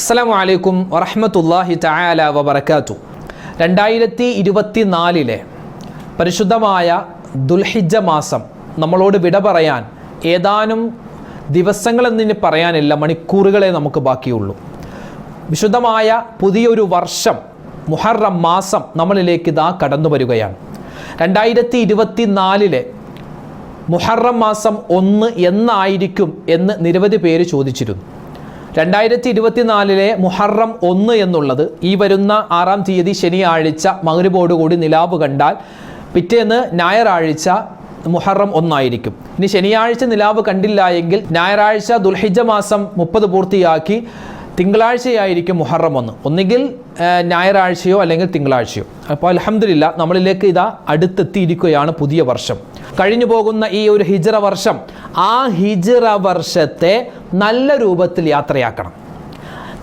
അസ്സലാമു അലൈക്കും വറഹ്മത്തുള്ളാഹി തആല വബറകാതുഹു. 2024 പരിശുദ്ധമായ ദുൽഹിജ്ജ മാസം നമ്മളോട് വിട പറയാൻ ഏതാനും ദിവസങ്ങളെന്നിന് പറയാനില്ല, മണിക്കൂറുകളെ നമുക്ക് ബാക്കിയുള്ളൂ. വിശുദ്ധമായ പുതിയൊരു വർഷം മുഹറം മാസം നമ്മളിലേക്ക് ഇതാ കടന്നു വരികയാണ്. 2024 മുഹറം മാസം 1 എന്നായിരിക്കും എന്ന് നിരവധി പേര് ചോദിച്ചിരുന്നു. 2024 മുഹറം 1 എന്നുള്ളത് ഈ വരുന്ന 6-ാം തീയതി ശനിയാഴ്ച മഗ്‌രിബോടുകൂടി നിലാവ് കണ്ടാൽ പിറ്റേന്ന് ഞായറാഴ്ച മുഹറം 1 ആയിരിക്കും. ഇനി ശനിയാഴ്ച നിലാവ് കണ്ടില്ല എങ്കിൽ ഞായറാഴ്ച ദുൽഹിജ്ജ മാസം 30 പൂർത്തിയാക്കി തിങ്കളാഴ്ചയായിരിക്കും മുഹറം 1, ഒന്നുകിൽ ഞായറാഴ്ചയോ അല്ലെങ്കിൽ തിങ്കളാഴ്ചയോ. അപ്പോൾ അൽഹംദുലില്ലാ നമ്മളിലേക്ക് ഇതാ അടുത്തെത്തിയിരിക്കുകയാണ് പുതിയ വർഷം. കഴിഞ്ഞു പോകുന്ന ഈ ഒരു ഹിജ്റ വർഷം, ആ ഹിജ്റ വർഷത്തെ നല്ല രൂപത്തിൽ യാത്രയാക്കണം.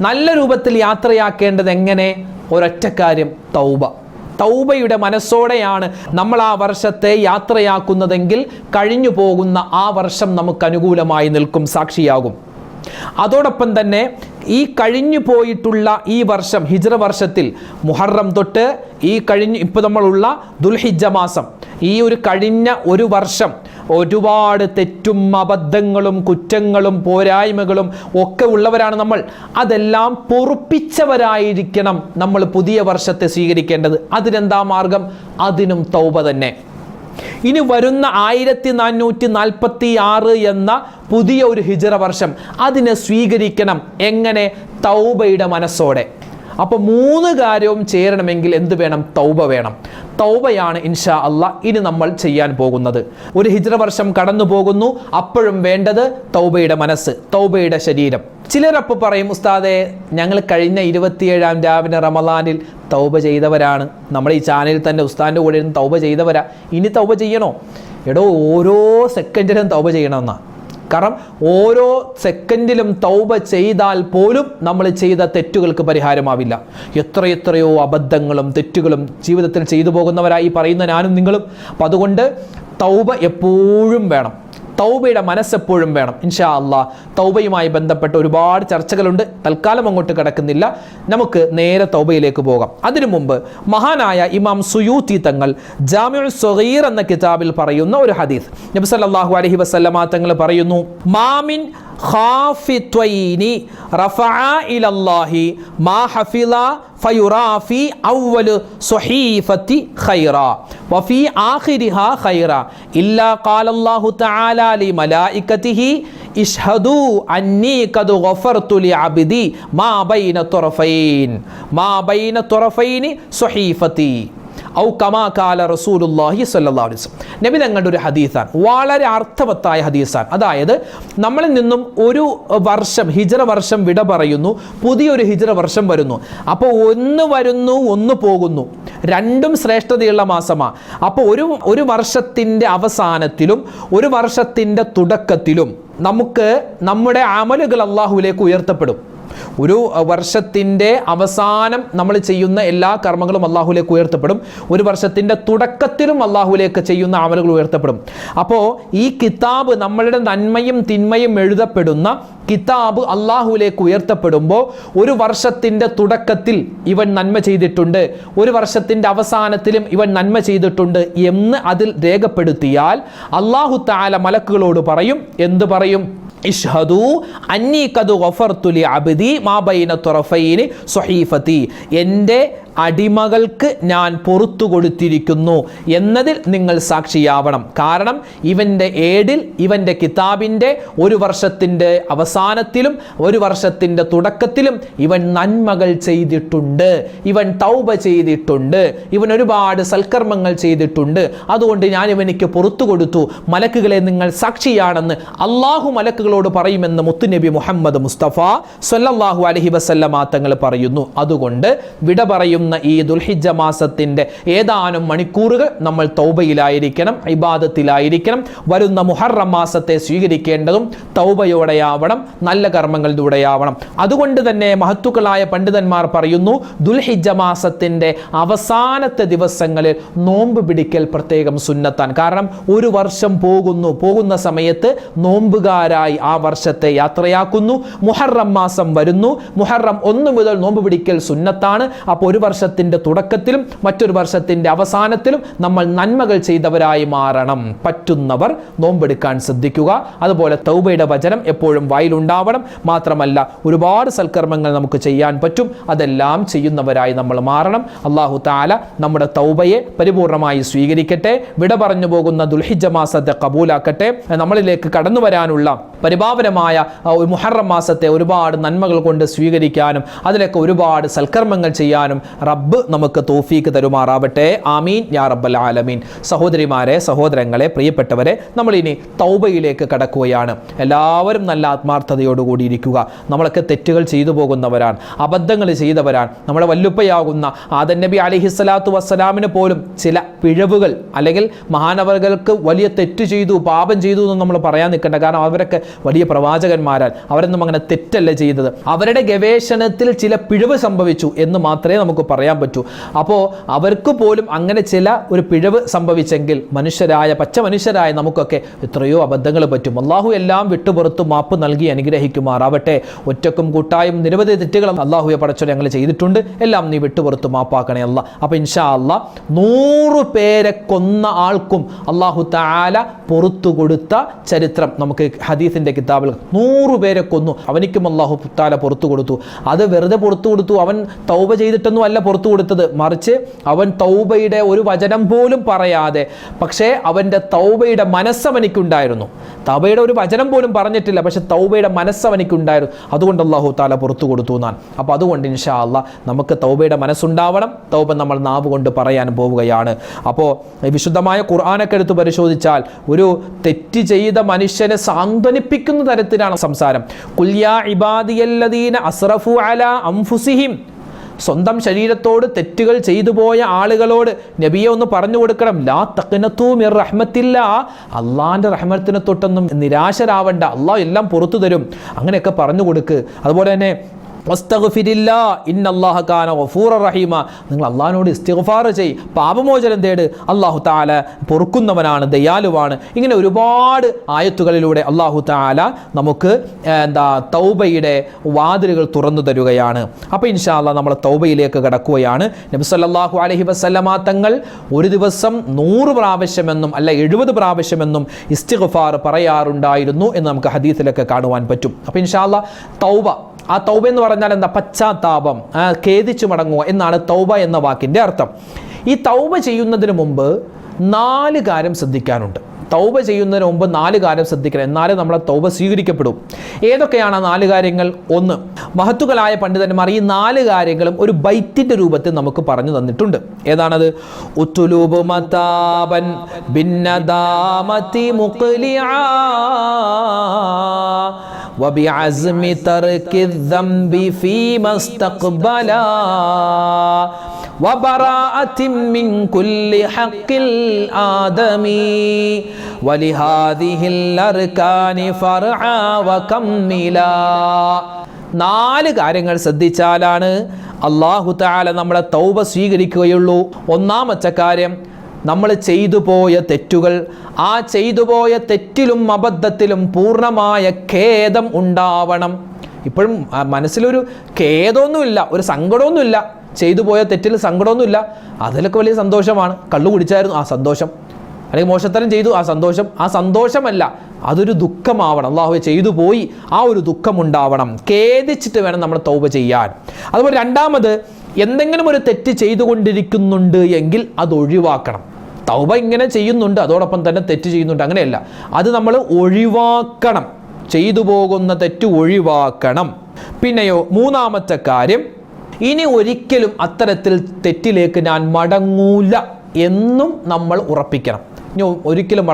നല്ല രൂപത്തിൽ യാത്രയാക്കേണ്ടത് എങ്ങനെ? ഒരൊറ്റ കാര്യം, തൗബ. തൗബയുടെ മനസ്സോടെയാണ് നമ്മൾ ആ വർഷത്തെ യാത്രയാക്കുന്നതെങ്കിൽ കഴിഞ്ഞു പോകുന്ന ആ വർഷം നമുക്ക് അനുകൂലമായി നിൽക്കും, സാക്ഷിയാകും. അതോടൊപ്പം തന്നെ ഈ കഴിഞ്ഞു പോയിട്ടുള്ള ഈ വർഷം ഹിജ്റ വർഷത്തിൽ മുഹറം തൊട്ട് ഈ ഇപ്പോൾ നമ്മളുള്ള ദുൽഹിജ്ജ മാസം, ഈ ഒരു കഴിഞ്ഞ ഒരു വർഷം ഒരുപാട് തെറ്റും അബദ്ധങ്ങളും കുറ്റങ്ങളും പോരായ്മകളും ഒക്കെ ഉള്ളവരാണ് നമ്മൾ. അതെല്ലാം പൊറുപ്പിച്ചവരായിരിക്കണം നമ്മൾ പുതിയ വർഷത്തെ സ്വീകരിക്കേണ്ടത്. അതിനെന്താ മാർഗം? അതിനും തൗബ തന്നെ. ഇനി വരുന്ന 1446 എന്ന പുതിയ ഒരു ഹിജ്റ വർഷം അതിനെ സ്വീകരിക്കണം. എങ്ങനെ? തൗബയുടെ മനസ്സോടെ. അപ്പോൾ 3 കാര്യവും ചേരണമെങ്കിൽ എന്ത് വേണം? തൗബ വേണം. തൗബയാണ് ഇൻഷാ അല്ലാഹ് ഇനി നമ്മൾ ചെയ്യാൻ പോകുന്നത്. ഒരു ഹിജ്റ വർഷം കടന്നു പോകുന്നു, അപ്പോഴും വേണ്ടത് തൗബയുടെ മനസ്സ്, തൗബയുടെ ശരീരം. ചിലരപ്പോൾ പറയും, ഉസ്താദേ ഞങ്ങൾ കഴിഞ്ഞ 27-ാം രാവിലെ റമളാനിൽ തൗബ ചെയ്തവരാണ്, നമ്മൾ ഈ ചാനലിൽ തന്നെ ഉസ്താദിൻ്റെ കൂടെ ഇരുന്ന് തൗബ ചെയ്തവരാ, ഇനി തൗബ ചെയ്യണോ? എടോ, ഓരോ സെക്കൻഡിലും തൗബ ചെയ്യണമെന്നാണ്. കാരണം ഓരോ സെക്കൻഡിലും തൗബ ചെയ്താൽ പോലും നമ്മൾ ചെയ്ത തെറ്റുകൾക്ക് പരിഹാരമാവില്ല. എത്രയെത്രയോ അബദ്ധങ്ങളും തെറ്റുകളും ജീവിതത്തിൽ ചെയ്തു പോകുന്നവരായി പറയുന്ന ഞാനും നിങ്ങളും. അപ്പം അതുകൊണ്ട് തൗബ എപ്പോഴും വേണം, തൗബയുടെ മനസ്സെപ്പോഴും വേണം. ഇൻഷാ അല്ലാഹ് തൗബയുമായി ബന്ധപ്പെട്ട് ഒരുപാട് ചർച്ചകളുണ്ട്, തൽക്കാലം അങ്ങോട്ട് കിടക്കുന്നില്ല. നമുക്ക് നേരെ തൗബയിലേക്ക് പോകാം. അതിനു മുമ്പ് മഹാനായ ഇമാം സുയൂത്തി തങ്ങൾ ജാമിഉ സ്വഗീർ എന്ന കിതാബിൽ പറയുന്ന ഒരു ഹദീസ്, നബി സല്ലല്ലാഹു അലൈഹി വസല്ലമ തങ്ങൾ പറയുന്നു, മാമിൻ ഖാഫിത്വൈനി റഫഅ ഇലല്ലാഹി മാ ഹഫിള ഫയുറാഫി അവ്വലു സ്വഹീഫത്തി ഖൈറ വഫി ആഖിരിഹാ ഖൈറ ഇല്ലാ ഖാലല്ലാഹു തആല ലി മലായികതിഹി ഇഷ്ഹദു അന്നി ഖദ് ഗഫർതു ലി അബ്ദി മാ ബൈന തുറഫൈനി സ്വഹീഫത്തി ഔ കമാ ഖാല റസൂലുള്ളാഹി സ്വല്ലല്ലാഹു അലൈഹി വസല്ലം. നബി തങ്ങളുടെ ഒരു ഹദീസാണ്, വളരെ അർത്ഥവത്തായ ഹദീസാണ്. അതായത് നമ്മളിൽ നിന്നും ഒരു വർഷം ഹിജ്റ വർഷം വിട പറയുന്നു, പുതിയൊരു ഹിജ്റ വർഷം വരുന്നു. അപ്പോൾ ഒന്ന് വരുന്നു, ഒന്ന് പോകുന്നു, രണ്ടും ശ്രേഷ്ഠതയുള്ള മാസമാണ്. അപ്പോൾ ഒരു വർഷത്തിൻ്റെ അവസാനത്തിലും ഒരു വർഷത്തിൻ്റെ തുടക്കത്തിലും നമുക്ക് നമ്മുടെ അമലുകൾ അല്ലാഹുവിലേക്ക് ഉയർത്തപ്പെടും. ഒരു വർഷത്തിൻ്റെ അവസാനം നമ്മൾ ചെയ്യുന്ന എല്ലാ കർമ്മങ്ങളും അല്ലാഹുവിലേക്ക് ഉയർത്തപ്പെടും. ഒരു വർഷത്തിൻ്റെ തുടക്കത്തിലും അല്ലാഹുവിലേക്ക് ചെയ്യുന്ന അമലുകൾ ഉയർത്തപ്പെടും. അപ്പോൾ ഈ കിതാബ്, നമ്മളുടെ നന്മയും തിന്മയും എഴുതപ്പെടുന്ന കിതാബ് അല്ലാഹുവിലേക്ക് ഉയർത്തപ്പെടുമ്പോൾ ഒരു വർഷത്തിൻ്റെ തുടക്കത്തിൽ ഇവൻ നന്മ ചെയ്തിട്ടുണ്ട്, ഒരു വർഷത്തിൻ്റെ അവസാനത്തിലും ഇവൻ നന്മ ചെയ്തിട്ടുണ്ട് എന്ന് അതിൽ രേഖപ്പെടുത്തിയാൽ അല്ലാഹു തആല മലക്കുകളോട് പറയും, എന്ത് പറയും? ഇഷ്ഹദു അന്നി ഖദ് ഗഫർതു ലി അബ്ദി മാ ബൈന തുറഫൈനി സ്വഹീഫത്തി, എൻ്റെ അടിമകൾക്ക് ഞാൻ പുറത്തു കൊടുത്തിരിക്കുന്നു എന്നതിൽ നിങ്ങൾ സാക്ഷിയാവണം. കാരണം ഇവൻ്റെ ഏടിൽ, ഇവൻ്റെ കിതാബിൻ്റെ ഒരു വർഷത്തിൻ്റെ അവസാനത്തിലും ഒരു വർഷത്തിൻ്റെ തുടക്കത്തിലും ഇവൻ നന്മകൾ ചെയ്തിട്ടുണ്ട്, ഇവൻ തൗബ ചെയ്തിട്ടുണ്ട്, ഇവൻ ഒരുപാട് സൽക്കർമ്മങ്ങൾ ചെയ്തിട്ടുണ്ട്, അതുകൊണ്ട് ഞാൻ ഇവനിക്ക് പുറത്തു കൊടുത്തു. മലക്കുകളെ നിങ്ങൾ സാക്ഷിയാണെന്ന് അള്ളാഹു മലക്കുകളോട് പറയുമെന്ന് മുത്തുനബി മുഹമ്മദ് മുസ്തഫ സ്വല്ലല്ലാഹു അലൈഹി വസല്ലമ തങ്ങൾ പറയുന്നു. അതുകൊണ്ട് വിട പറയുന്ന വരുന്ന ഈ ദുൽഹിജ്ജ മാസത്തിൻ്റെ ഏതാനും മണിക്കൂറുകൾ നമ്മൾ തൗബയിലായിരിക്കണം, ഇബാദത്തിലായിരിക്കണം. വരുന്ന മുഹറം മാസത്തെ സ്വീകരിക്കേണ്ടതും തൗബയോടെയാവണം, നല്ല കർമ്മങ്ങളിലൂടെയാവണം. അതുകൊണ്ട് തന്നെ മഹത്തുക്കളായ പണ്ഡിതന്മാർ പറയുന്നു, ദുൽഹിജ്ജ മാസത്തിൻ്റെ അവസാനത്തെ ദിവസങ്ങളിൽ നോമ്പ് പിടിക്കൽ പ്രത്യേകം സുന്നത്താണ്. കാരണം ഒരു വർഷം പോകുന്ന സമയത്ത് നോമ്പുകാരായി ആ വർഷത്തെ യാത്രയാക്കുന്നു. മുഹറം മാസം വരുന്നു, മുഹറം 1 മുതൽ നോമ്പ് പിടിക്കൽ സുന്നത്താണ്. അപ്പോൾ ഒരു വർഷത്തിൻ്റെ തുടക്കത്തിലും മറ്റൊരു വർഷത്തിൻ്റെ അവസാനത്തിലും നമ്മൾ നന്മകൾ ചെയ്തവരായി മാറണം. പറ്റുന്നവർ നോമ്പെടുക്കാൻ ശ്രദ്ധിക്കുക. അതുപോലെ തൗബയുടെ വചനം എപ്പോഴും വായിലുണ്ടാവണം. മാത്രമല്ല ഒരുപാട് സൽക്കർമ്മങ്ങൾ നമുക്ക് ചെയ്യാൻ പറ്റും. അതെല്ലാം ചെയ്യുന്നവരായി നമ്മൾ മാറണം. അല്ലാഹു തആല നമ്മുടെ തൗബയെ പരിപൂർണമായി സ്വീകരിക്കട്ടെ. വിട പറഞ്ഞു പോകുന്ന ദുൽഹിജ്ജ മാസത്തെ കബൂലാക്കട്ടെ. നമ്മളിലേക്ക് കടന്നു വരാനുള്ള പരിപാവനമായ മുഹറം മാസത്തെ ഒരുപാട് നന്മകൾ കൊണ്ട് സ്വീകരിക്കാനും അതിലൊക്കെ ഒരുപാട് സൽക്കർമ്മങ്ങൾ ചെയ്യാനും റബ്ബ് നമുക്ക് തൗഫീക്ക് തരുമാറാവട്ടെ. ആമീൻ യാ റബ്ബൽ ആലമീൻ. സഹോദരിമാരെ, സഹോദരങ്ങളെ, പ്രിയപ്പെട്ടവരെ, നമ്മൾ ഇനി തൗബയിലേക്ക് കടക്കുകയാണ്. എല്ലാവരും നല്ല ആത്മാർത്ഥതയോടുകൂടി ഇരിക്കുക. നമ്മളൊക്കെ തെറ്റുകൾ ചെയ്തു പോകുന്നവരാണ്, അബദ്ധങ്ങൾ ചെയ്തവരാണ്. നമ്മുടെ വല്ലുപ്പയാകുന്ന ആദം നബി അലൈഹിസ്സലാത്തു വസ്സലാമിന് പോലും ചില പിഴവുകൾ, അല്ലെങ്കിൽ മഹാനവറുകൾക്ക് വലിയ തെറ്റ് ചെയ്തു, പാപം ചെയ്തു എന്ന് നമ്മൾ പറയാൻ നിൽക്കേണ്ട. കാരണം അവരൊക്കെ വലിയ പ്രവാചകന്മാരാൽ അവരൊന്നും അങ്ങനെ തെറ്റല്ല ചെയ്തത്. അവരുടെ ഗവേഷണത്തിൽ ചില പിഴവ് സംഭവിച്ചു എന്ന് മാത്രമേ നമുക്ക് പറയാൻ പറ്റൂ. അപ്പോൾ അവർക്ക് പോലും അങ്ങനെ ചില ഒരു പിഴവ് സംഭവിച്ചെങ്കിൽ പച്ച മനുഷ്യരായ നമുക്കൊക്കെ എത്രയോ അബദ്ധങ്ങൾ പറ്റും. അള്ളാഹു എല്ലാം വിട്ടുപുറത്ത് മാപ്പ് നൽകി അനുഗ്രഹിക്കുമാറാവട്ടെ. ഒറ്റക്കും കൂട്ടായും നിരവധി തെറ്റുകൾ അള്ളാഹുയെ പടച്ചോ ഞങ്ങൾ ചെയ്തിട്ടുണ്ട്. എല്ലാം നീ വിട്ടുപുറത്ത് മാപ്പാക്കണേ അല്ലാ. അപ്പോൾ ഇൻഷാ അല്ലാ 100 പേരെ കൊന്ന ആൾക്കും അള്ളാഹു തആല പുറത്തു കൊടുത്ത ചരിത്രം നമുക്ക് ഹദീസിന്റെ കിതാബിൽ 100 പേരെ കൊന്നു, അവനിക്കും അള്ളാഹു തആല പുറത്തു കൊടുത്തു. അത് വെറുതെ പുറത്തു കൊടുത്തു, അവൻ തൗബ ചെയ്തിട്ടൊന്നും അല്ല പുറത്തു കൊടുത്തത്. മറിച്ച് അവൻ തൗബയുടെ ഒരു വചനം പോലും പറയാതെ, പക്ഷേ അവൻ്റെ തൗബയുടെ മനസ്സവനിക്കുണ്ടായിരുന്നു. തൗബയുടെ ഒരു വചനം പോലും പറഞ്ഞിട്ടില്ല, പക്ഷെ തൗബയുടെ മനസ്സവനിക്കുണ്ടായിരുന്നു. അതുകൊണ്ട് അള്ളാഹു തആല പുറത്തു കൊടുത്തു എന്നാണ്. അപ്പോൾ അതുകൊണ്ട് ഇൻഷാ അല്ലാ നമുക്ക് തൗബയുടെ മനസ്സുണ്ടാവണം. തൗബ നമ്മൾ നാവ് കൊണ്ട് പറയാൻ പോവുകയാണ്. അപ്പോൾ വിശുദ്ധമായ ഖുർആനൊക്കെ എടുത്ത് പരിശോധിച്ചാൽ ഒരു തെറ്റ് ചെയ്ത മനുഷ്യനെ സാന്ത്വനിപ്പിക്കുന്ന തരത്തിലാണ് സംസാരം. ഖുൽ യാ ഇബാദിയല്ലദീന അസ്റഫു അലാ അൻഫുസിഹിം. സ്വന്തം ശരീരത്തോട് തെറ്റുകൾ ചെയ്തു പോയ ആളുകളോട് നബിയെ ഒന്ന് പറഞ്ഞു കൊടുക്കണം, ലാ തഖ്നതു മിർ റഹ്മത്തില്ലാ, അള്ളാഹിൻ്റെ റഹ്മത്തിനെ തൊട്ടൊന്നും നിരാശരാവണ്ട, അള്ളാഹ് എല്ലാം പുറത്തു തരും. അങ്ങനെയൊക്കെ പറഞ്ഞു കൊടുക്ക്. അതുപോലെ തന്നെ വസ്തഗ്ഫിരില്ലാ ഇന്നല്ലാഹ കാന ഗഫൂറർ റഹീമ. നിങ്ങൾ അള്ളാഹിനോട് ഇസ്തിഗ്ഫാർ ചെയ്, പാപമോചനം തേട്. അള്ളാഹു തആല പൊറുക്കുന്നവനാണ്, ദയാലുവാണ്. ഇങ്ങനെ ഒരുപാട് ആയത്തുകളിലൂടെ അള്ളാഹു തആല നമുക്ക് തൗബയുടെ വാതിലുകൾ തുറന്നു തരുകയാണ്. അപ്പോൾ ഇൻഷാ അല്ലാഹ് നമ്മൾ തൗബയിലേക്ക് കടക്കുകയാണ്. നബി സല്ലല്ലാഹു അലൈഹി വസല്ലമ തങ്ങൾ ഒരു ദിവസം 100 പ്രാവശ്യമെന്നും അല്ല 70 പ്രാവശ്യമെന്നും ഇസ്തിഗ്ഫാർ പറയാറുണ്ടായിരുന്നു എന്ന് നമുക്ക് ഹദീസിലൊക്കെ കാണുവാൻ പറ്റും. അപ്പോൾ ഇൻഷാ അല്ലാഹ് ആ തൗബ എന്ന് പറഞ്ഞാൽ എന്താ? പശ്ചാത്താപം, ഖേദിച്ചു മടങ്ങുക എന്നാണ് തൗബ എന്ന വാക്കിൻ്റെ അർത്ഥം. ഈ തൗബ ചെയ്യുന്നതിന് മുമ്പ് 4 കാര്യം ശ്രദ്ധിക്കാനുണ്ട്. തൗബ ചെയ്യുന്നതിന് മുമ്പ് 4 കാര്യം ശ്രദ്ധിക്കണം, എന്നാലേ നമ്മളെ തൗബ സ്വീകരിക്കപ്പെടും. ഏതൊക്കെയാണ് ആ 4 കാര്യങ്ങൾ? 1, മഹത്തുക്കളായ പണ്ഡിതന്മാർ ഈ 4 കാര്യങ്ങളും ഒരു ബൈറ്റിന്റെ രൂപത്തിൽ നമുക്ക് പറഞ്ഞു തന്നിട്ടുണ്ട്. ഏതാണത്? ഉത്തുലൂബു മതാബൻ ബിന്നദാമതി മുഖ്ലിആ വബിഅസ്മി തർക്കി ദംബി ഫീമാ ഇസ്തഖ്ബലാ വബറാഅത്തിൻ മിൻ കുല്ലി ഹഖ്ഖിൽ ആദമി വലിഹാദിഹിൽ അർകാനി ഫർആ വകമ്മിലാ. 4 കാര്യങ്ങൾ ശ്രദ്ധിച്ചാലാണ് അല്ലാഹു തആല നമ്മളെ തൗബ സ്വീകരിക്കുകയുള്ളൂ. ഒന്നാമത്തെ കാര്യം, നമ്മൾ ചെയ്തു പോയ തെറ്റുകൾ, ആ ചെയ്തു പോയ തെറ്റിലും അബദ്ധത്തിലും പൂർണ്ണമായ ഖേദം ഉണ്ടാവണം. ഇപ്പോഴും മനസ്സിലൊരു ഖേദമൊന്നുമില്ല, ഒരു സങ്കടമൊന്നുമില്ല. ചെയ്തു പോയ തെറ്റിൽ സങ്കടമൊന്നുമില്ല, അതിലൊക്കെ വലിയ സന്തോഷമാണ്. കള്ളു കുടിച്ചായിരുന്നു, ആ സന്തോഷം. അല്ലെങ്കിൽ മോശത്തരം ചെയ്തു, ആ സന്തോഷം. ആ സന്തോഷമല്ല, അതൊരു ദുഃഖമാവണം. അല്ലാഹുവേ ചെയ്തു പോയി, ആ ഒരു ദുഃഖമുണ്ടാവണം. ഖേദിച്ചിട്ട് വേണം നമ്മൾ തൗബ ചെയ്യാൻ. അതുപോലെ രണ്ടാമത്, എന്തെങ്കിലും ഒരു തെറ്റ് ചെയ്തുകൊണ്ടിരിക്കുന്നുണ്ട് എങ്കിൽ അത് ഒഴിവാക്കണം. തൗബ ഇങ്ങനെ ചെയ്യുന്നുണ്ട്, അതോടൊപ്പം തന്നെ തെറ്റ് ചെയ്യുന്നുണ്ട്, അങ്ങനെയല്ല. അത് നമ്മൾ ഒഴിവാക്കണം. ചെയ്തു പോകുന്ന തെറ്റ് ഒഴിവാക്കണം. പിന്നെയോ 3-ാമത്തെ കാര്യം, ഇനി ഒരിക്കലും അത്തരത്തിൽ തെറ്റിലേക്ക് ഞാൻ മടങ്ങൂല എന്നും നമ്മൾ ഉറപ്പിക്കണം. ഇനി ഒരിക്കലും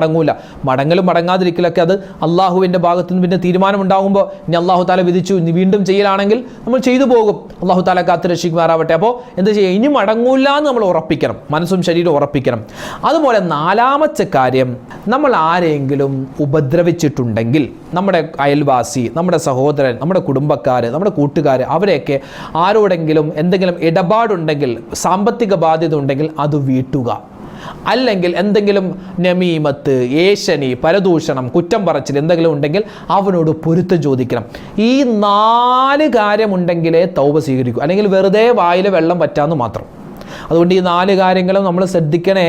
മടങ്ങലും മടങ്ങാതിരിക്കലൊക്കെ അത് അള്ളാഹുവിൻ്റെ ഭാഗത്തു നിന്ന് പിന്നെ തീരുമാനമുണ്ടാകുമ്പോൾ ഇനി അള്ളാഹു താല വിധിച്ചു ഇനി വീണ്ടും ചെയ്യലാണെങ്കിൽ നമ്മൾ ചെയ്തു പോകും. അള്ളാഹു താല കാത്ത് രക്ഷിക്കുമാറാവട്ടെ. അപ്പോൾ എന്താ ചെയ്യുക, ഇനി മടങ്ങൂല എന്ന് നമ്മൾ ഉറപ്പിക്കണം, മനസ്സും ശരീരവും ഉറപ്പിക്കണം. അതുപോലെ നാലാമത്തെ കാര്യം, നമ്മൾ ആരെങ്കിലും ഉപദ്രവിച്ചിട്ടുണ്ടെങ്കിൽ, നമ്മുടെ അയൽവാസി, നമ്മുടെ സഹോദരൻ, നമ്മുടെ കുടുംബക്കാർ, നമ്മുടെ കൂട്ടുകാർ, അവരെയൊക്കെ ആരോടെങ്കിലും എന്തെങ്കിലും ഇടപാടുണ്ടെങ്കിൽ, സാമ്പത്തിക ബാധ്യത ഉണ്ടെങ്കിൽ അത് വീട്ടുക. അല്ലെങ്കിൽ എന്തെങ്കിലും നമീമത്ത്, ഏഷണി, പരദൂഷണം, കുറ്റം പറച്ചിൽ എന്തെങ്കിലും ഉണ്ടെങ്കിൽ അവനോട് പൊരുത്തം ചോദിക്കണം. ഈ 4 കാര്യമുണ്ടെങ്കിലേ തൗബ സ്വീകരിക്കൂ, അല്ലെങ്കിൽ വെറുതെ വായിലെ വെള്ളം പറ്റാമെന്ന് മാത്രം. അതുകൊണ്ട് ഈ 4 കാര്യങ്ങളും നമ്മൾ ശ്രദ്ധിക്കണേ.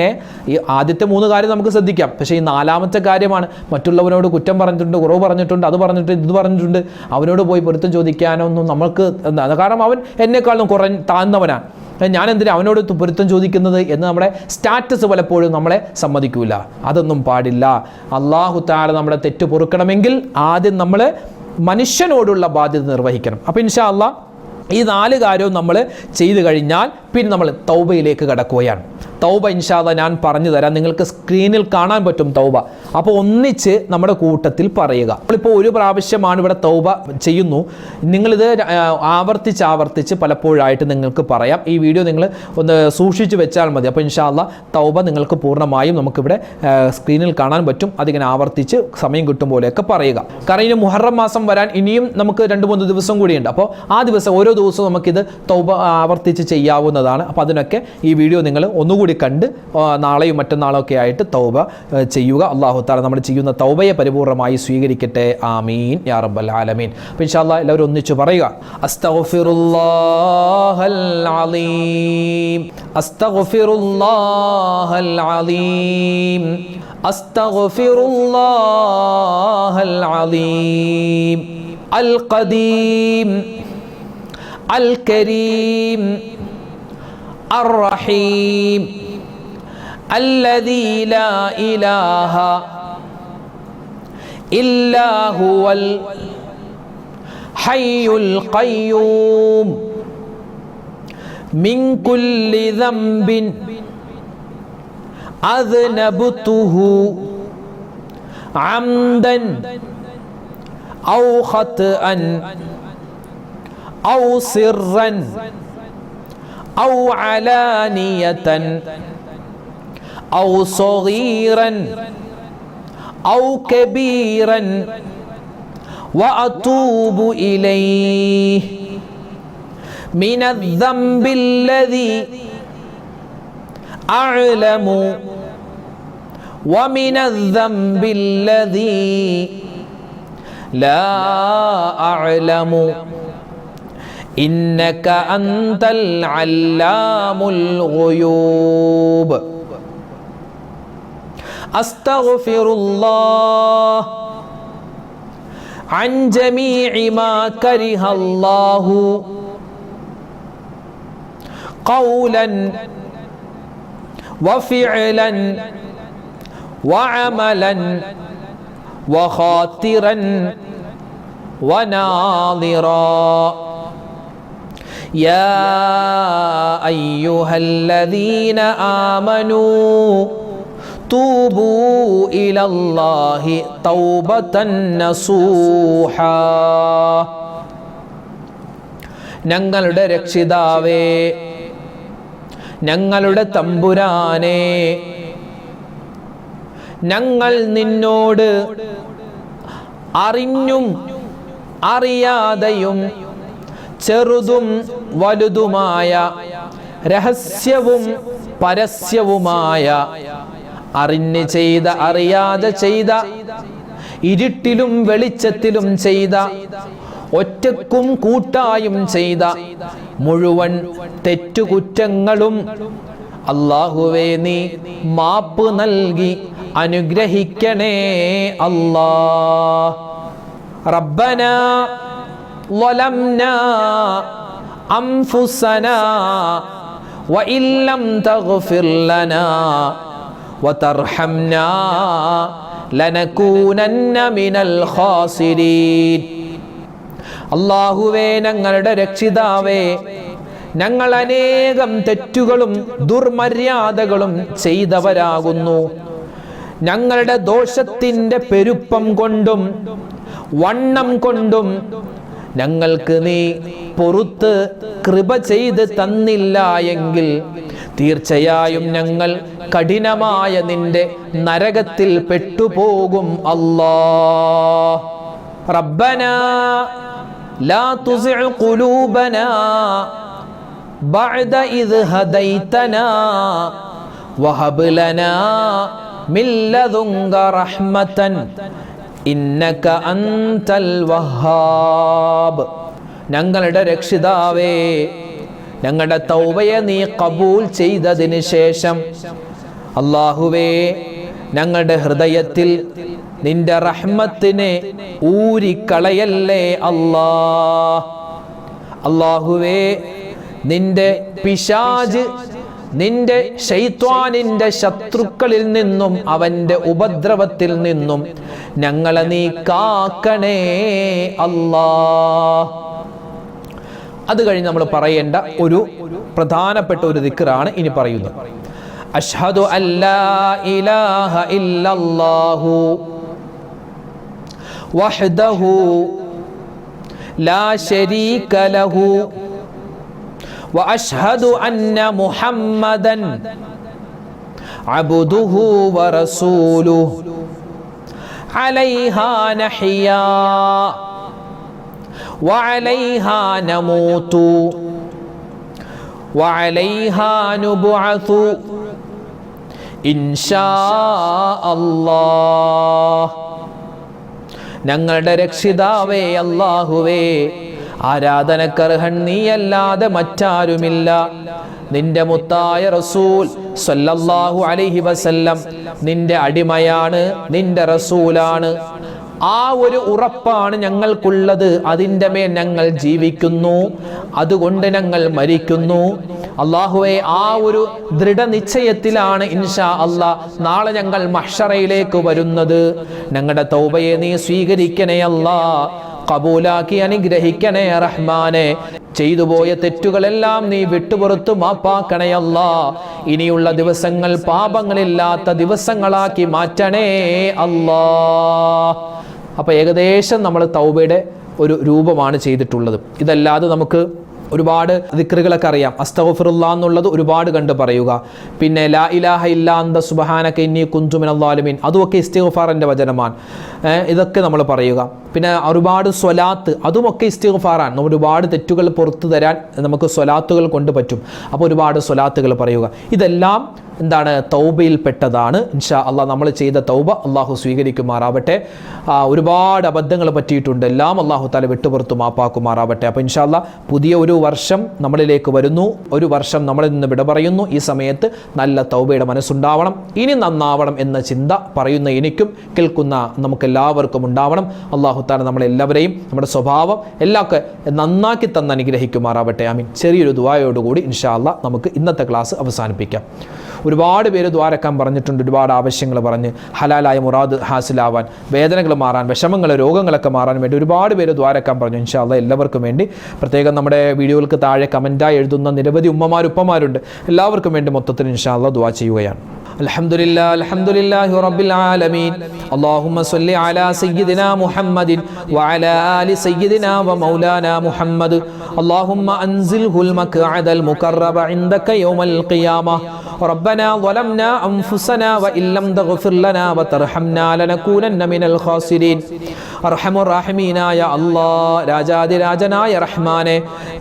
ഈ ആദ്യത്തെ 3 കാര്യം നമുക്ക് ശ്രദ്ധിക്കാം, പക്ഷേ ഈ 4ാമത്തെ കാര്യമാണ്. മറ്റുള്ളവനോട് കുറ്റം പറഞ്ഞിട്ടുണ്ട്, കുറവ് പറഞ്ഞിട്ടുണ്ട്, അത് പറഞ്ഞിട്ടുണ്ട്, ഇത് പറഞ്ഞിട്ടുണ്ട്, അവനോട് പോയി പൊരുത്തം ചോദിക്കാനൊന്നും നമ്മൾക്ക് എന്താ, കാരണം അവൻ എന്നെക്കാളും താഴ്ന്നവനാണ്, ഞാൻ എന്തിനാ അവനോട് പൊരുത്തം ചോദിക്കുന്നത് എന്ന് നമ്മുടെ സ്റ്റാറ്റസ് പലപ്പോഴും നമ്മളെ സമ്മതിക്കൂല. അതൊന്നും പാടില്ല. അല്ലാഹു തആല നമ്മുടെ തെറ്റ് പൊറുക്കണമെങ്കിൽ ആദ്യം നമ്മൾ മനുഷ്യനോടുള്ള ബാധ്യത നിർവഹിക്കണം. അപ്പോൾ ഇൻഷാ അല്ലാഹ് ഈ 4 കാര്യവും നമ്മൾ ചെയ്തു കഴിഞ്ഞാൽ പിന്നെ നമ്മൾ തൗബയിലേക്ക് കടക്കുകയാണ്. തൗബ ഇൻഷാ അല്ലാഹ് ഞാൻ പറഞ്ഞു തരാം, നിങ്ങൾക്ക് സ്ക്രീനിൽ കാണാൻ പറ്റും തൗബ. അപ്പോൾ ഒന്നിച്ച് നമ്മുടെ കൂട്ടത്തിൽ പറയുക. നമ്മളിപ്പോൾ ഒരു പ്രാവശ്യമാണ് ഇവിടെ തൗബ ചെയ്യുന്നു, നിങ്ങളിത് ആവർത്തിച്ച് പലപ്പോഴായിട്ട് നിങ്ങൾക്ക് പറയാം. ഈ വീഡിയോ നിങ്ങൾ ഒന്ന് സൂക്ഷിച്ച് വെച്ചാൽ മതി. അപ്പോൾ ഇൻഷാ അല്ലാഹ് തൗബ നിങ്ങൾക്ക് പൂർണ്ണമായും നമുക്കിവിടെ സ്ക്രീനിൽ കാണാൻ പറ്റും. അതിങ്ങനെ ആവർത്തിച്ച് സമയം കിട്ടും പോലെയൊക്കെ പറയുക. കാരണം ഇനി മുഹറം മാസം വരാൻ ഇനിയും നമുക്ക് 2-3 ദിവസം കൂടിയുണ്ട്. അപ്പോൾ ആ ദിവസം ഓരോ ദിവസവും നമുക്കിത് തൗബ ആവർത്തിച്ച് ചെയ്യാവുന്നതാണ്. അപ്പോൾ അതിനൊക്കെ ഈ വീഡിയോ നിങ്ങൾ ഒന്നുകൂടി കണ്ട് നാളെയും മറ്റന്നാളും ഒക്കെ ആയിട്ട് തൗബ ചെയ്യുക. അല്ലാഹു തആല നമ്മൾ ചെയ്യുന്ന തൗബയെ പരിപൂർണമായി സ്വീകരിക്കട്ടെ. ആമീൻ യാ റബ്ബൽ ആലമീൻ. അപ്പോൾ ഇൻഷാ അല്ലാഹ് എല്ലാവരും ഒന്നിച്ച് പറയുക, അസ്തഗ്ഫിറുല്ലാഹൽ അലീം, അസ്തഗ്ഫിറുല്ലാഹൽ അലീം, അസ്തഗ്ഫിറുല്ലാഹൽ അലീം, അൽ ഖദീം, അൽ കരീം, الرحيم الذي لا إله إلا هو الحي القيوم من كل ذنب أذنبته عمدا أو خطأ أو سرا أو علانية أو صغيرا أو كبيرا وأتوب إليه من الذنب الذي أعلم ومن الذنب الذي لا أعلم إنك أنت العلام الغيوب أستغفر الله عن جميع ما كره الله قولا وفعلا وعملا وخاطرا وناظرا يا أيها الذين آمنوا توبوا إلى الله توبة نصوحا. ഞങ്ങളുടെ രക്ഷിതാവേ, ഞങ്ങളുടെ തമ്പുരാനെ, ഞങ്ങൾ നിന്നോട് അറിഞ്ഞും അറിയാതെയും ചെറുതും വലുതുമായ രഹസ്യവും പരസ്യവുമായ, അറിഞ്ഞ് ചെയ്ത അറിയാതെ ചെയ്ത, ഇരുട്ടിലും വെളിച്ചത്തിലും ചെയ്ത, ഒറ്റക്കും കൂട്ടായും ചെയ്ത മുഴുവൻ തെറ്റുകുറ്റങ്ങളും അല്ലാഹുവേ നീ മാപ്പ് നൽകി അനുഗ്രഹിക്കണേ അല്ലാഹ്. റബ്ബനാ ظلمنا أنفسنا وإن لم تغفر لنا وترحمنا لنكونن من الخاسرين. അല്ലാഹുവേ, ഞങ്ങളുടെ രക്ഷിതാവേ, ഞങ്ങൾ അനേകം തെറ്റുകളും ദുർമര്യാദകളും ചെയ്തവരാകുന്നു. ഞങ്ങളുടെ ദോഷത്തിൻ്റെ പെരുപ്പം കൊണ്ടും വണ്ണം കൊണ്ടും ഞങ്ങൾക്ക് നീ പൊറുത്ത് കൃപ ചെയ്ത് തന്നില്ല എങ്കിൽ തീർച്ചയായും ഞങ്ങൾ കഠിനമായ നിന്റെ നരകത്തിൽ പെട്ടുപോകും. അല്ലാഹ് റബ്ബനാ ലാ തുസിഉ ഖുലൂബനാ ബഅദ ഇദ് ഹദൈതനാ വഹബ് ലനാ മിൻ ലദുൻക റഹ്മതൻ ഇന്നക അൻതൽ വഹ്ഹാബ്. ഞങ്ങളുടെ രക്ഷിതാവേ, ഞങ്ങളുടെ തൗബയെ നീ കബൂൽ ചെയ്തതിന് ശേഷം അല്ലാഹുവേ, ഞങ്ങളുടെ ഹൃദയത്തിൽ നിന്റെ റഹ്മത്തിനെ ഊരിക്കളയല്ലേ അല്ലാഹ്. അല്ലാഹുവേ, നിന്റെ പിശാച്, നിന്റെ ശൈത്വാനിന്റെ ശത്രുക്കളിൽ നിന്നും അവന്റെ ഉപദ്രവത്തിൽ നിന്നും ഞങ്ങളെ നീ കാക്കണേ അല്ലാഹ്. അത് കഴിഞ്ഞ് നമ്മൾ പറയേണ്ട ഒരു പ്രധാനപ്പെട്ട ഒരു ദിക്റാണ് ഇനി പറയുന്നത്. അഷ്ഹദു അല്ലാ ഇലാഹ ഇല്ലല്ലാഹു വഹ്ദഹു ലാ ശരീക ലഹു വഅഷ്ഹദു അന്ന മുഹമ്മദൻ അബ്ദുഹു വറസൂലുഹു അലൈഹാ നഹ്യാ വഅലൈഹാ നമൂതു വഅലൈഹാ നുബ്അതു ഇൻഷാ അല്ലാഹ്. ഞങ്ങളുടെ രക്ഷിതാവേ അല്ലാഹുവേ, ആരാധനക്കർഹൻ നീയല്ലാതെ മറ്റാരുമില്ല. നിന്റെ മുത്തായ റസൂൽ സല്ലല്ലാഹു അലൈഹി വസല്ലം നിന്റെ അടിമയാണ്, നിന്റെ റസൂലാണ്. ആ ഒരു ഉറപ്പാണ് ഞങ്ങൾക്കുള്ളത്. അതിൻ്റെ മേൽ ഞങ്ങൾ ജീവിക്കുന്നു, അതുകൊണ്ട് ഞങ്ങൾ മരിക്കുന്നു. അല്ലാഹുവേ, ആ ഒരു ദൃഢനിശ്ചയത്തിലാണ് ഇൻഷാ അല്ലാഹ് നാളെ ഞങ്ങൾ മഹ്ശറയിലേക്ക് വരുന്നത്. ഞങ്ങളുടെ തൗബയെ നീ സ്വീകരിക്കണേ അല്ലാഹ്, കബൂലാക്കി അനുഗ്രഹിക്കണേ റഹ്മാനെ. ചെയ്തുപോയ തെറ്റുകളെല്ലാം നീ വിട്ടുപുറത്തു മാപ്പാക്കണേ അല്ലാഹ്. ഇനിയുള്ള ദിവസങ്ങൾ പാപങ്ങളില്ലാത്ത ദിവസങ്ങളാക്കി മാറ്റണേ അല്ലാഹ്. അപ്പോൾ ഏകദേശം നമ്മൾ തൗബയുടെ ഒരു രൂപമാണ് ചെയ്തിട്ടുള്ളത്. ഇതല്ലാതെ നമുക്ക് ഒരുപാട് ദിക്റുകളൊക്കെ അറിയാം. അസ്തഗ്ഫിറുല്ലാഹ് എന്നുള്ളത് ഒരുപാട് കണ്ട് പറയുക. പിന്നെ ലാ ഇലാഹ ഇല്ലാ അന്ത സുബ്ഹാനക ഇന്നി കുന്തു മിനൽ ളാലിമീൻ, അതുമൊക്കെ ഇസ്തിഗ്ഫാറിൻ്റെ വചനമാണ്. ഇതൊക്കെ നമ്മൾ പറയുക. പിന്നെ ഒരുപാട് സ്വലാത്ത്, അതുമൊക്കെ ഇസ്തിഗ്ഫാറാണ്. നമ്മൾ ഒരുപാട് തെറ്റുകൾ പുറത്തു തരാൻ നമുക്ക് സ്വലാത്തുകൾ കൊണ്ട് പറ്റും. അപ്പോൾ ഒരുപാട് സ്വലാത്തുകൾ പറയുക. ഇതെല്ലാം എന്താണ്? തൗബയിൽപ്പെട്ടതാണ്. ഇൻഷാ അല്ലാഹ് നമ്മൾ ചെയ്ത തൗബ അള്ളാഹു സ്വീകരിക്കുമാറാവട്ടെ. ഒരുപാട് അബദ്ധങ്ങൾ പറ്റിയിട്ടുണ്ട്, എല്ലാം അള്ളാഹു തആല വിട്ടുപുറത്തു മാപ്പാക്കുമാറാവട്ടെ. അപ്പോൾ ഇൻഷാ അല്ലാഹ് പുതിയ ഒരു വർഷം നമ്മളിലേക്ക് വരുന്നു. ഒരു വർഷം നമ്മളിൽ നിന്ന് വിട പറയുന്നു. ഈ സമയത്ത് നല്ല തൗബയുടെ മനസ്സുണ്ടാവണം, ഇനി നന്നാവണം എന്ന ചിന്ത പറയുന്ന എനിക്കും കേൾക്കുന്ന നമുക്കെല്ലാവർക്കും ഉണ്ടാവണം. അള്ളാഹു തആല നമ്മളെല്ലാവരെയും നമ്മുടെ സ്വഭാവം എല്ലാമൊക്കെ നന്നാക്കി തന്ന് അനുഗ്രഹിക്കുമാറാവട്ടെ. ആമീൻ. ചെറിയൊരു ദുആയോടുകൂടി ഇൻഷാ അല്ലാഹ് നമുക്ക് ഇന്നത്തെ ക്ലാസ് അവസാനിപ്പിക്കാം. ഒരുപാട് പേര് ദ്വാരക്കാൻ പറഞ്ഞിട്ടുണ്ട്, ഒരുപാട് ആവശ്യങ്ങൾ പറഞ്ഞ് ഹലാലായ മുറാദ് ഹാസിലാവാൻ, വേദനകൾ മാറാൻ, വിഷമങ്ങൾ രോഗങ്ങളൊക്കെ മാറാൻ വേണ്ടി ഒരുപാട് പേര് ദ്വാരക്കാൻ പറഞ്ഞു. ഇൻഷാ അല്ലാഹ് എല്ലാവർക്കും വേണ്ടി പ്രത്യേകം നമ്മുടെ വീഡിയോകൾക്ക് താഴെ കമൻറ്റായി എഴുതുന്ന നിരവധി ഉപ്പമാരുണ്ട്. എല്ലാവർക്കും വേണ്ടി മൊത്തത്തിൽ ഇൻഷാ അല്ലാഹ് ദുആ ചെയ്യുകയാണ്. അൽഹംദുലില്ലാഹി റബ്ബിൽ ആലമീൻ. അല്ലാഹുമ്മ സ്വല്ലി അലാ സയ്യിദിനാ മുഹമ്മദിൻ വഅലാ ആലി സയ്യിദിനാ വമൗലാനാ മുഹമ്മദ്. അല്ലാഹുമ്മ അൻസിൽഹുൽ മഖ്അദൽ മുഖറബ ഇൻദക യൗമൽ ഖിയാമ. ربنا ظلمنا أنفسنا وإن لم تغفر لنا وترحمنا لنكونن من الخاسرين. അർഹമുറാഹിമീനായ അല്ലാഹ്, രാജാതിരാജനായ റഹ്മാനെ,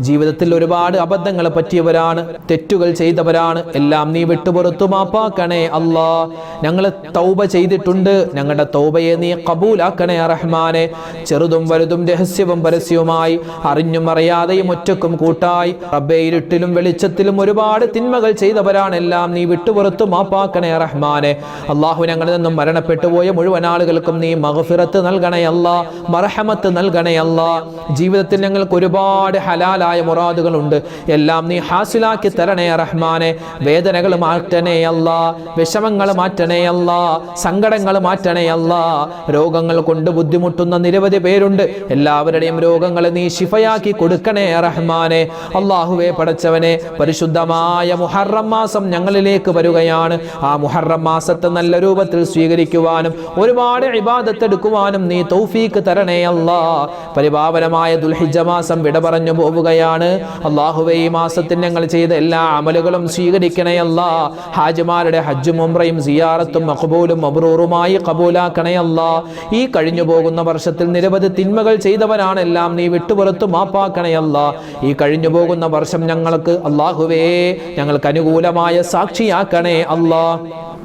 ജീവിതത്തിൽ ഒരുപാട് അബദ്ധങ്ങൾ പറ്റിയവരാണ്, തെറ്റുകൾ ചെയ്തവരാണ്. എല്ലാം നീ വിട്ടുപുറത്തു മാപ്പാക്കണേ അല്ലാഹ്. ഞങ്ങൾ തൗബ ചെയ്തിട്ടുണ്ട്, ഞങ്ങളുടെ തൗബയെ നീ കബൂലാക്കണേ റഹ്മാനെ. ചെറുതും വലുതും രഹസ്യവും പരസ്യവുമായി, അറിഞ്ഞും അറിയാതെയും ഒറ്റക്കും കൂട്ടായി റബ്ബേ, ഇരുട്ടിലും വെളിച്ചത്തിലും ഒരുപാട് തിന്മകൾ ചെയ്തവരാണ്. എല്ലാം നീ വിട്ടുപുറത്തു മാപ്പാക്കണേ റഹ്മാനെ. അല്ലാഹു, ഞങ്ങളിൽ നിന്നും മരണപ്പെട്ടു പോയ മുഴുവൻ ആളുകൾക്കും നീ മഗ്ഫിറത്ത് നൽകണേ അല്ലാഹ്, മർഹമത്ത് നൽകണേ അല്ലാഹ്. ജീവിതത്തിൽ ഞങ്ങൾക്ക് ഒരുപാട് ഹലാലായ മുറാദുകൾ ഉണ്ട്, എല്ലാം നീ ഹാസിലാക്കി തരണേ റഹ്മാനെ. വേദനകൾ മാറ്റണേ അല്ലാഹ്, വിഷമങ്ങൾ മാറ്റണേ അല്ലാഹ്, സങ്കടങ്ങൾ മാറ്റണേ അല്ലാഹ്. രോഗങ്ങൾ കൊണ്ട് ബുദ്ധിമുട്ടുന്ന നിരവധി പേരുണ്ട്, എല്ലാവരുടെയും രോഗങ്ങളെ നീ ശിഫയാക്കി കൊടുക്കണേ റഹ്മാനെ. അല്ലാഹുവേ, പടച്ചവനെ, പരിശുദ്ധമായ മുഹറം മാസം ഞങ്ങൾ ഞങ്ങളിലേക്ക് വരികയാണ്. ആ മുഹറം മാസത്തെ നല്ല രൂപത്തിൽ സ്വീകരിക്കുവാനും ഒരുപാട് ഇബാദത്ത് എടുക്കുവാനും നീ തൗഫീക്ക് തരണേ അല്ലാ. പരിപാവനമായ ദുൽഹിജ്ജ മാസം വിട പറഞ്ഞു പോവുകയാണ്. അല്ലാഹുവേ, ഈ മാസത്തിൽ ഞങ്ങൾ ചെയ്ത എല്ലാ അമലുകളും സ്വീകരിക്കണേ അല്ലാ. ഹാജിമാരുടെ ഹജ്ജും ഉംറയും സിയാറത്തും മഖ്ബൂലും മബ്റൂറുമായി ഖബൂലാക്കണേ അല്ലാ. ഈ കഴിഞ്ഞു പോകുന്ന വർഷത്തിൽ നിരവധി തിന്മകൾ ചെയ്തവരാണെല്ലാം നീ വിട്ടുപുറത്തു മാപ്പാക്കണേ അല്ലാ. ഈ കഴിഞ്ഞു പോകുന്ന വർഷം ഞങ്ങൾക്ക് അല്ലാഹുവേ ഞങ്ങൾക്ക് അനുകൂലമായ സാക്ഷിയാക്കണേ അല്ലാ.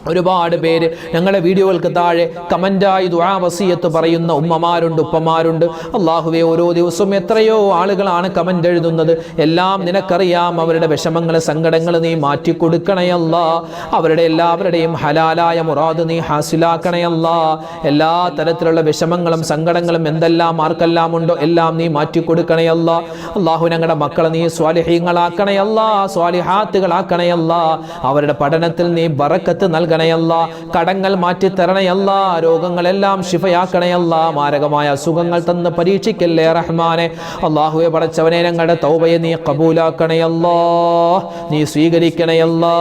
ഒരുപാട് പേര് ഞങ്ങളുടെ വീഡിയോകൾക്ക് താഴെ കമന്റായി ദുആ വസിയത്ത് പറയുന്ന ഉമ്മമാരുണ്ട്, ഉപ്പമാരുണ്ട്. അല്ലാഹുവേ, ഓരോ ദിവസവും എത്രയോ ആളുകളാണ് കമന്റ് എഴുതുന്നത്. എല്ലാം നിനക്കറിയാം. അവരുടെ വിഷമങ്ങൾ, സങ്കടങ്ങൾ നീ മാറ്റി കൊടുക്കണേ അല്ലാ. അവരുടെ എല്ലാവരുടെയും ഹലാലായ മുറാദ് നീ ഹാസിലാക്കണേ അല്ലാ. എല്ലാ തരത്തിലുള്ള വിഷമങ്ങളും സങ്കടങ്ങളും എന്തെല്ലാം ആർക്കെല്ലാം ഉണ്ടോ എല്ലാം നീ മാറ്റി കൊടുക്കണേ അല്ലാ. അല്ലാഹു, ഞങ്ങളുടെ മക്കളെ നീ സ്വാലിഹീങ്ങളാക്കണേ അല്ലാ, സ്വാലിഹാത്തുകളാക്കണേ അല്ലാ. അവരുടെ പഠനത്തിൽ നീ ബറക്കത്ത് നൽകണേ അല്ലാ. കടങ്ങൾ മാറ്റി തരണേ അല്ലാ. രോഗങ്ങളെല്ലാം ശിഫയാക്കണേ അല്ലാ. മാരകമായ അസുഖങ്ങൾ തന്ന് പരീക്ഷിക്കല്ലേ റഹ്മാനെ. അല്ലാഹുവേ, പടച്ചവനെ, ഞങ്ങളുടെ തൗബയെ നീ ഖബൂലാക്കണേ അല്ലാ, നീ സ്വീകരിക്കണേ അല്ലാ.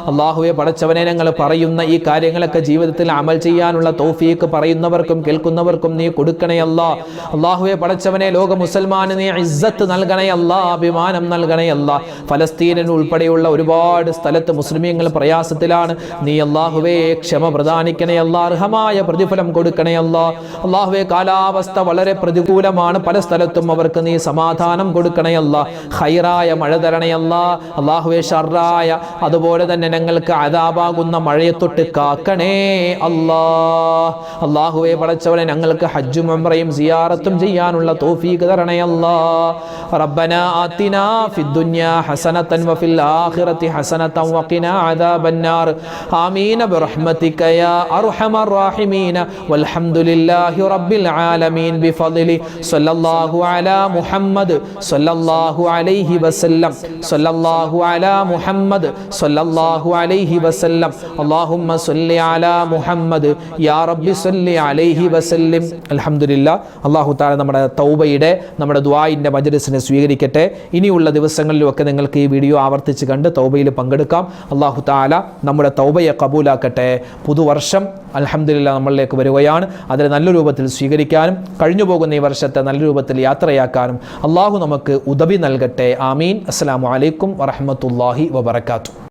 അല്ലാഹുവേ, പടച്ചവനെ, ഞങ്ങൾ പറയുന്ന ഈ കാര്യങ്ങളൊക്കെ ജീവിതത്തിൽ അമൽ ചെയ്യാനുള്ള തൗഫീക്ക് പറയുന്നവർക്കും കേൾക്കുന്നവർക്കും നീ കൊടുക്കണേ അല്ലാ. അല്ലാഹുവേ, പടച്ചവനെ, ലോക മുസൽമാന് നീ ഇസ്സത്ത് നൽകണേ അല്ലാ, അഭിമാനം നൽകണേ അല്ലാ. ഫലസ്തീനിൽ ഉൾപ്പെടെയുള്ള ഒരുപാട് സ്ഥലത്ത് മുസ്ലിമീങ്ങൾ പ്രയാസത്തിലാണ്. നീ അല്ലാഹുവേ ക്ഷമ പ്രദാനിക്കണേ അല്ലാ, അർഹമായ പ്രതിഫലം കൊടുക്കണേ അല്ലാ. അല്ലാഹുവേ, കാലാവസ്ഥ വളരെ പ്രതികൂലമാണ്. പല സ്ഥലത്തും അവർക്ക് നീ സമാധാനം കൊടുക്കണേ അല്ലാ. ഖൈറായ മഴ തരണേ അല്ലാ. അല്ലാഹുവേ, ഷർറായ അതുപോലെ തന്നെ ഞങ്ങൾക്ക് അദാബാകുന്ന മഴയെ തൊട്ട് കാക്കണേ അല്ലാ. അല്ലാഹുവേ, പടച്ചവനെ, ഞങ്ങൾക്ക് ഹജ്ജും ഉംറയും സിയാറത്തും ചെയ്യാനുള്ള തൗഫീഖ് തരണേ അല്ലാ. റബ്ബനാ ആതിനാ ഫിദ്ദുനിയാ ഹസനതൻ വഫിൽ ആഖിറതി ഹസനതൻ വഖിനാ അദാബന്നാർ. آمين برحمتك يا أرحم الراحمين والحمد لله رب العالمين بفضل صلى الله على محمد صلى الله عليه وسلم صلى الله على محمد صلى الله عليه وسلم اللهم صل على محمد يا رب صل عليه وسلم. അൽഹംദുലില്ലാ. അല്ലാഹു തആല നമ്മുടെ തൗബയുടെ നമ്മുടെ ദുആഇന്റെ മജ്ലിസിനെ സ്വീകരിക്കട്ടെ. ഇനിയുള്ള ദിവസങ്ങളിലൊക്കെ നിങ്ങൾക്ക് ഈ വീഡിയോ ആവർത്തിച്ച് കണ്ട് തൗബയിൽ പങ്കെടുക്കാം. അല്ലാഹു തആല നമ്മുടെ തൗബയെ കബൂലാക്കട്ടെ. പുതുവർഷം അൽഹംദുലില്ലാ നമ്മളിലേക്ക് വരികയാണ്. അതിനെ നല്ല രൂപത്തിൽ സ്വീകരിക്കാനും കഴിഞ്ഞു പോകുന്ന ഈ വർഷത്തെ നല്ല രൂപത്തിൽ യാത്രയാക്കാനും അല്ലാഹു നമുക്ക് ഉദവി നൽകട്ടെ. ആമീൻ. അസ്സലാമു അലൈക്കും വറഹ്മത്തുള്ളാഹി വബറകാതുഹു.